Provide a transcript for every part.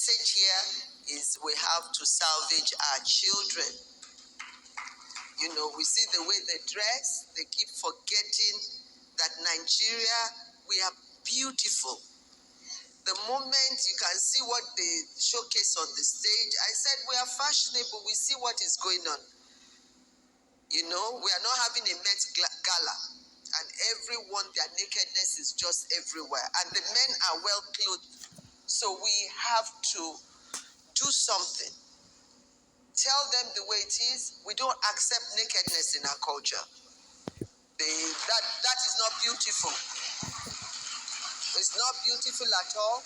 message here is we have to salvage our children. You know, we see the way they dress, they keep forgetting that Nigeria, we are beautiful. The moment you can see what they showcase on the stage, I said we are fashionable, we see what is going on. You know, we are not having a Met Gala, and everyone, their nakedness is just everywhere, and the men are well clothed. So we have to do something. Tell them the way it is. We don't accept nakedness in our culture. That is not beautiful. It's not beautiful at all.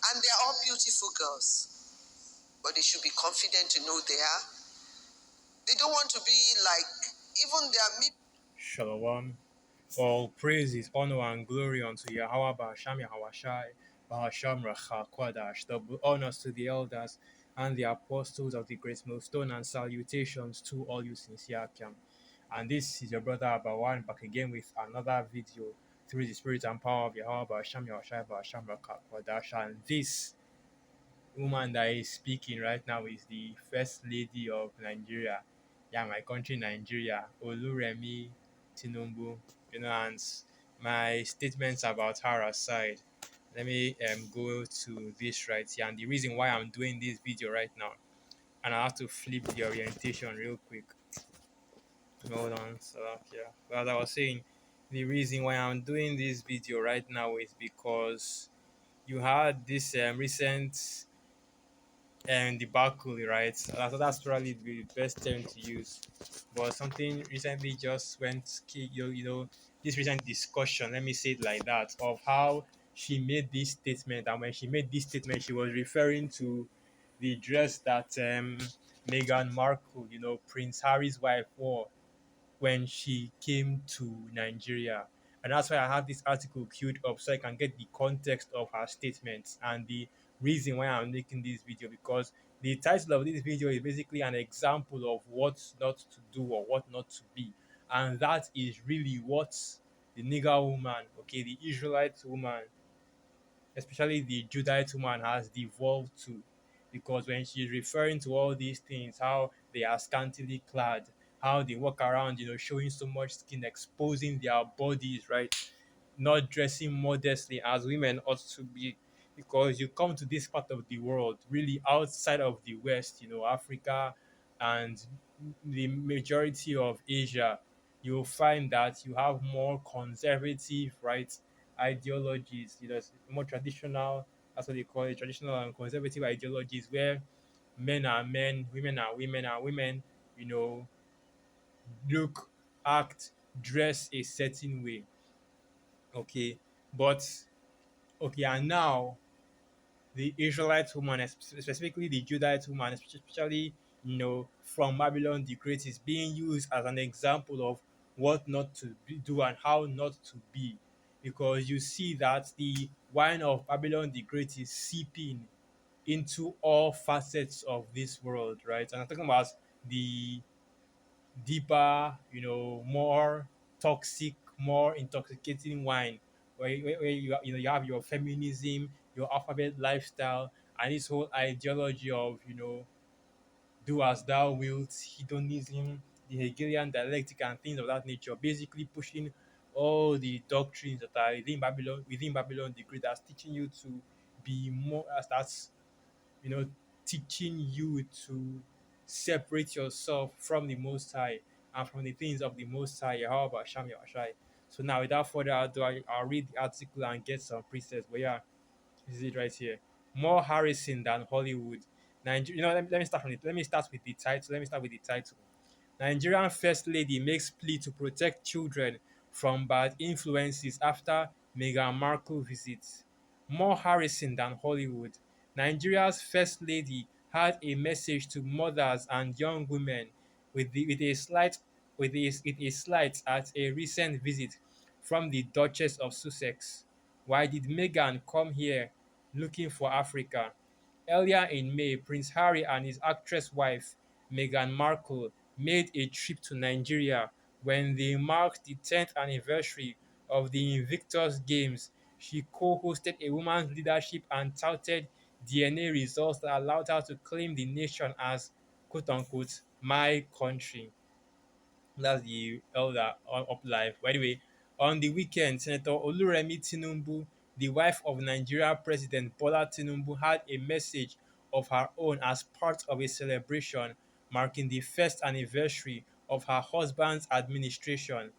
And they're all beautiful girls. But they should be confident to know they are. They don't want to be like, even their... Shalom. All praises, honor, and glory unto Yahweh Bahasham Yahawashai, Bahasham Racha Kwadash. Double honors to the elders and the apostles of the Great Millstone, and salutations to all you sincere Akiam. And this is your brother Abawan back again with another video through the spirit and power of Yahweh Bahasham Yahawashai, Bahasham Racha Kwadash. And this woman that is speaking right now is the First Lady of Nigeria. Yeah, my country, Nigeria, Oluremi Tinubu. You know, and my statements about her aside, let me go to this right here. And the reason why I'm doing this video right now, and I have to flip the orientation real quick. Hold on, so yeah. As I was saying, the reason why I'm doing this video right now is because you had this recent debacle, right? That's probably the best term to use. But something recently just went, this recent discussion, let me say it like that, of how she made this statement. And when she made this statement, she was referring to the dress that Meghan Markle, Prince Harry's wife, wore when she came to Nigeria. And that's why I have this article queued up so I can get the context of her statements and the reason why I'm making this video, because the title of this video is basically an example of what not to do or what not to be. And that is really what the nigger woman, okay, the Israelite woman, especially the Judite woman, has devolved to. Because when she's referring to all these things, how they are scantily clad, how they walk around, showing so much skin, exposing their bodies, right? Not dressing modestly as women ought to be. Because you come to this part of the world, really outside of the West, Africa and the majority of Asia, you'll find that you have more conservative, right, ideologies, more traditional, that's what they call it, traditional and conservative ideologies, where men are men, women are women, and women, you know, look, act, dress a certain way. Okay. But okay, and now the Israelite woman, specifically the Judite woman, especially from Babylon the Great, is being used as an example of what not to do and how not to be, because you see that the wine of Babylon the Great is seeping into all facets of this world, right? And I'm talking about the deeper, more toxic, more intoxicating wine, where you have your feminism, your alphabet lifestyle, and this whole ideology of do as thou wilt, hedonism, the Hegelian dialectic, and things of that nature, basically pushing all the doctrines that are within Babylon the Great, that's teaching you to be more, as that's you know, teaching you to separate yourself from the Most High and from the things of the Most High, Yahweh Hashem Yahushai. So now, without further ado, I'll read the article and get some precepts. But yeah, this is it right here. More Harrison than Hollywood. Let me start from it. Let me start with the title. Nigerian First Lady makes plea to protect children from bad influences after Meghan Markle visits. More Harrison than Hollywood. Nigeria's First Lady had a message to mothers and young women with a slight at a recent visit from the Duchess of Sussex. Why did Meghan come here looking for Africa? Earlier in May, Prince Harry and his actress wife, Meghan Markle, made a trip to Nigeria when they marked the 10th anniversary of the Invictus Games. She co-hosted a women's leadership and touted DNA results that allowed her to claim the nation as quote unquote my country. That's the elder up live. By the way, on the weekend, Senator Oluremi Tinubu, the wife of Nigeria President Bola Tinubu, had a message of her own as part of a celebration marking the first anniversary of her husband's administration.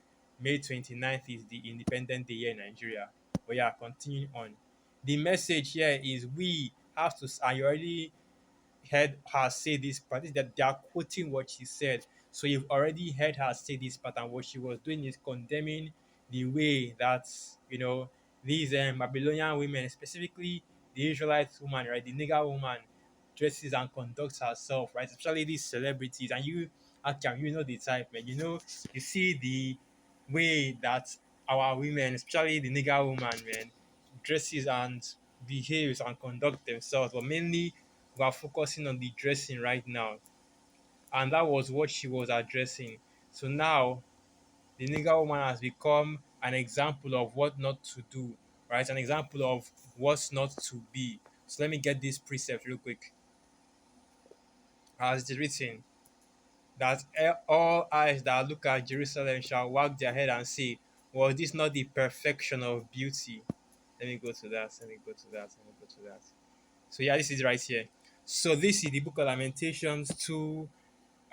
May 29th is the Independent Day here in Nigeria. But yeah, continuing on. The message here is we have to, and you already heard her say this part is that they are quoting what she said. So you've already heard her say this part, and what she was doing is condemning the way that these Babylonian women, specifically the Israelite woman, right, the nigger woman, dresses and conducts herself, right, especially these celebrities. And you, actually, you know the type, man. You see the way that our women, especially the nigger woman, man, dresses and behaves and conduct themselves, but mainly we are focusing on the dressing right now, and that was what she was addressing. So now the nigger woman has become an example of what not to do, right? An example of what's not to be. So let me get this precept real quick. As it is written, that all eyes that look at Jerusalem shall wag their head and say, was this not the perfection of beauty? Let me go to that. Let me go to that. Let me go to that. So yeah, this is right here. So this is the book of Lamentations 2,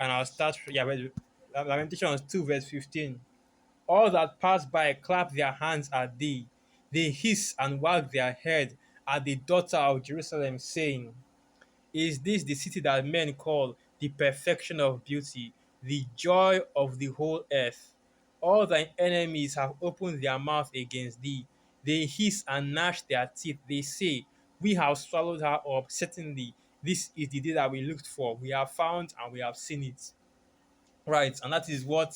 and I'll start. Yeah, Lamentations 2, verse 15. All that pass by clap their hands at thee. They hiss and wag their head at the daughter of Jerusalem, saying, is this the city that men call the perfection of beauty, the joy of the whole earth? All thine enemies have opened their mouth against thee. They hiss and gnash their teeth. They say, we have swallowed her up. Certainly, this is the day that we looked for. We have found and we have seen it. Right, and that is what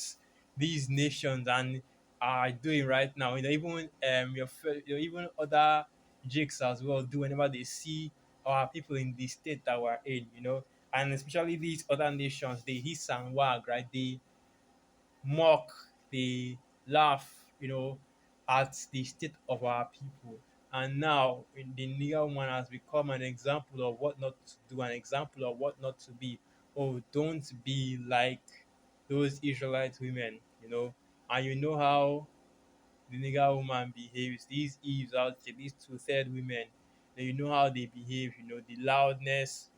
these nations and are doing right now. Even even other jigs as well do whenever they see our people in the state that we're in. And especially these other nations, they hiss and wag, right? They mock, they laugh, at the state of our people. And now the nigger one has become an example of what not to do, an example of what not to be. Oh, don't be like those Israelite women, And you know how the nigger woman behaves, these Eves out there, these two-third women, then you know how they behave, the loudness,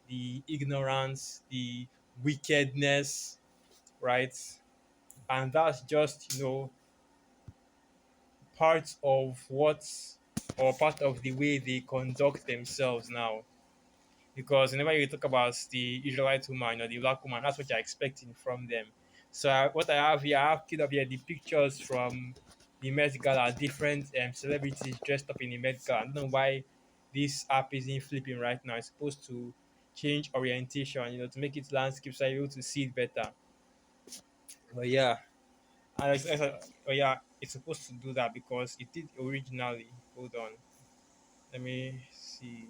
the ignorance, the wickedness, right? And that's just part of what or part of the way they conduct themselves now, because whenever you talk about the Israelite woman or the black woman, that's what you're expecting from them. So what I have here, I have kid up here the pictures from the Met Gala, different celebrities dressed up in the Met Gala. I don't know why this app isn't flipping right now. It's supposed to change orientation, to make it landscape so you're able to see it better. But yeah, and oh yeah, it's supposed to do that because it did originally. Hold on, let me see.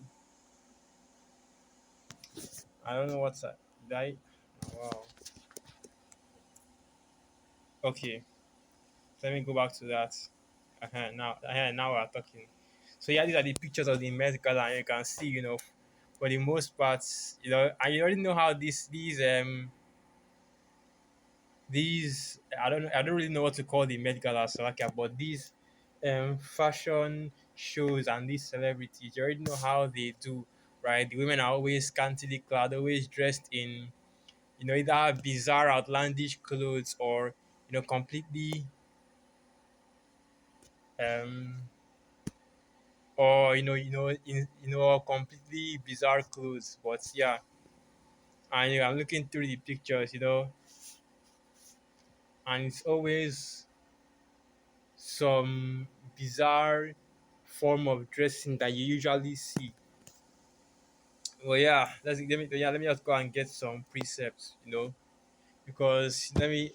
I don't know what's that. Did I? Wow. Okay, so let me go back to that. Now we're talking. So yeah, these are the pictures of the Met Gala, and you can see, for the most part, and you already know how these I don't really know what to call the Met Gala Slovakia, but these fashion shows and these celebrities, you already know how they do, right? The women are always scantily clad, always dressed in either bizarre, outlandish clothes or completely um or completely bizarre clothes. But yeah, and I'm looking through the pictures, and it's always some bizarre form of dressing that you usually see. Well, yeah, let me just go and get some precepts, because let me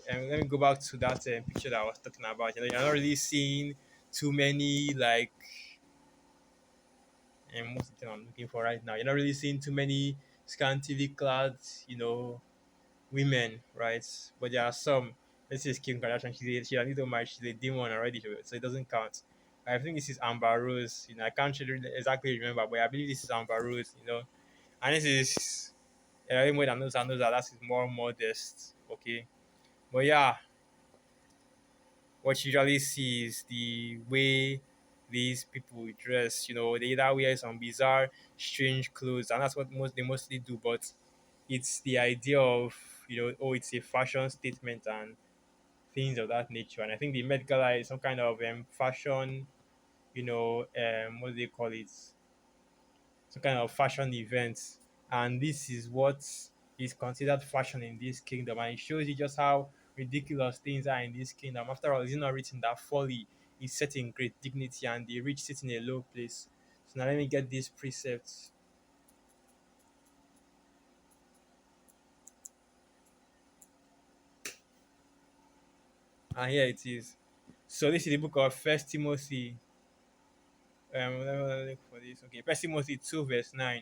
go back to that picture that I was talking about. You're not really seeing too many like, and what's the thing I'm looking for right now? You're not really seeing too many scantily clad, women, right? But there are some. This is Kim Kardashian. She's a little married. She's a demon already, so it doesn't count. I think this is Amber Rose. I can't really exactly remember, but I believe this is Amber Rose. And this is more than those and those that is more modest. Okay, but yeah, what you usually see is the way these people dress. They either wear some bizarre, strange clothes, and that's what they mostly do. But it's the idea of oh, it's a fashion statement and things of that nature. And I think the Met Gala is some kind of fashion, what do they call it? Some kind of fashion event. And this is what is considered fashion in this kingdom. And it shows you just how ridiculous things are in this kingdom. After all, it's not written that folly is set in great dignity and the rich sit in a low place. So now let me get these precepts. And here it is. So this is the book of First Timothy. Let me look for this. Okay, First Timothy 2, verse 9.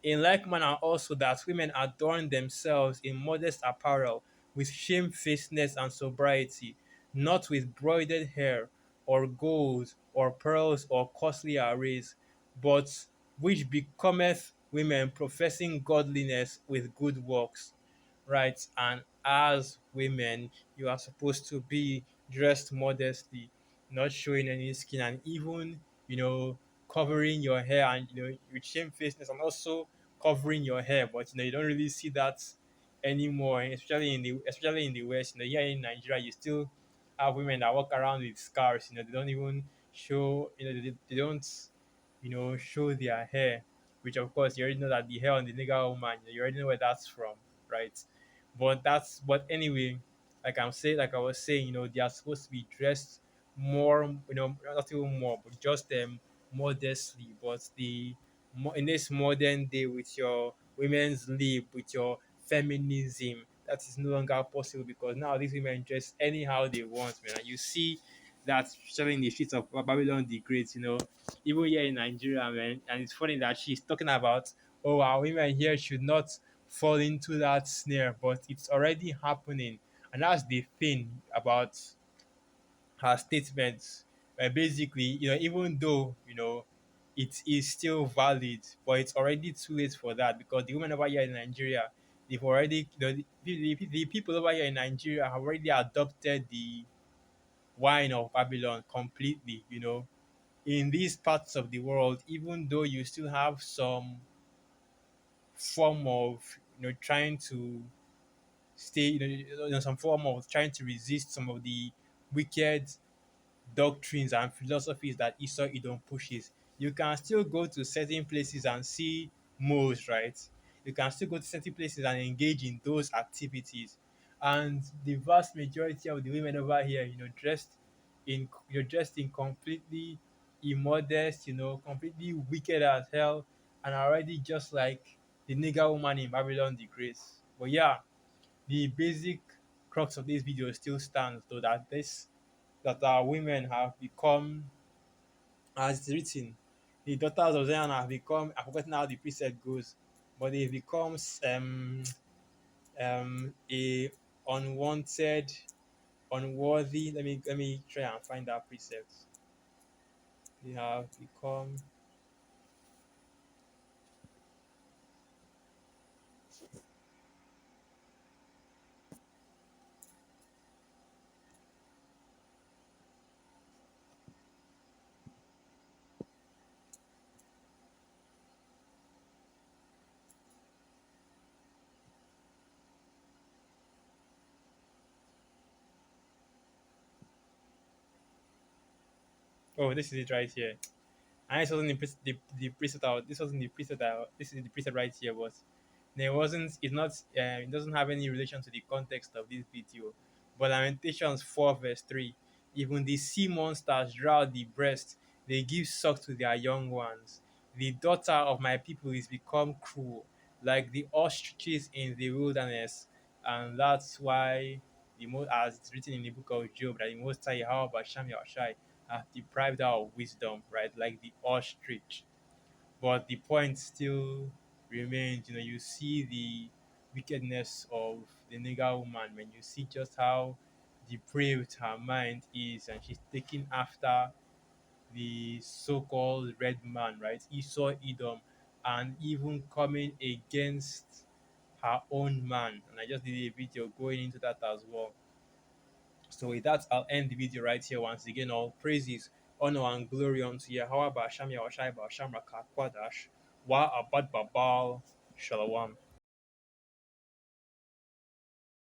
In like manner also that women adorn themselves in modest apparel, with shamefacedness and sobriety, not with broidered hair, or gold, or pearls, or costly arrays, but which becometh women professing godliness with good works. Right? And as women, you are supposed to be dressed modestly, not showing any skin, and even, covering your hair and, with shamefacedness, and also covering your hair. But you don't really see that anymore, especially in the West. Here in Nigeria, you still have women that walk around with scars. They don't even show. They don't show their hair, which of course you already know that the hair on the nigger woman, you already know where that's from, right? But anyway, like I was saying, they are supposed to be dressed more, not even more, but just modestly. But in this modern day, with your women's lib, with your feminism, that is no longer possible, because now these women dress anyhow they want, man. And you see that especially in the streets of Babylon the Great, even here in Nigeria, man. And it's funny that she's talking about, oh, our women here should not fall into that snare, but it's already happening. And that's the thing about her statements. Basically, even though, it is still valid, but it's already too late for that, because the women over here in Nigeria, they've already, the people over here in Nigeria have already adopted the wine of Babylon completely, in these parts of the world. Even though you still have some form of trying to stay, some form of trying to resist some of the wicked doctrines and philosophies that Esau Edom pushes, you can still go to certain places and see moles, right? You can still go to certain places and engage in those activities. And the vast majority of the women over here, dressed in completely immodest, completely wicked as hell, and already just like the nigger woman in Babylon the Great. But yeah, the basic crux of this video still stands, though, that our women have become, as it's written, the daughters of Zion have become, I've forgotten how the precept goes, but they've become a unwanted, unworthy. Let me try and find that precept. They have become. Oh, this is it right here. And this wasn't the precept out. This wasn't the precept out. This is the precept right here. But there wasn't. It's not. It doesn't have any relation to the context of this video. But Lamentations 4 verse 3. Even the sea monsters draw out the breast. They give suck to their young ones. The daughter of my people is become cruel, like the ostriches in the wilderness. And that's why as it's written in the book of Job, that the Most High, how about Sham Yahshai, have deprived her of wisdom, right? Like the ostrich. But the point still remains, you see the wickedness of the nigger woman when you see just how depraved her mind is, and she's taking after the so-called red man, right? Esau, Edom, and even coming against her own man. And I just did a video going into that as well. So with that, I'll end the video right here. Once again, all praises, honor, and glory unto Yahweh, Basham Yahushai, Basham Rakakwadash, Wa Abad Babal, Shalom.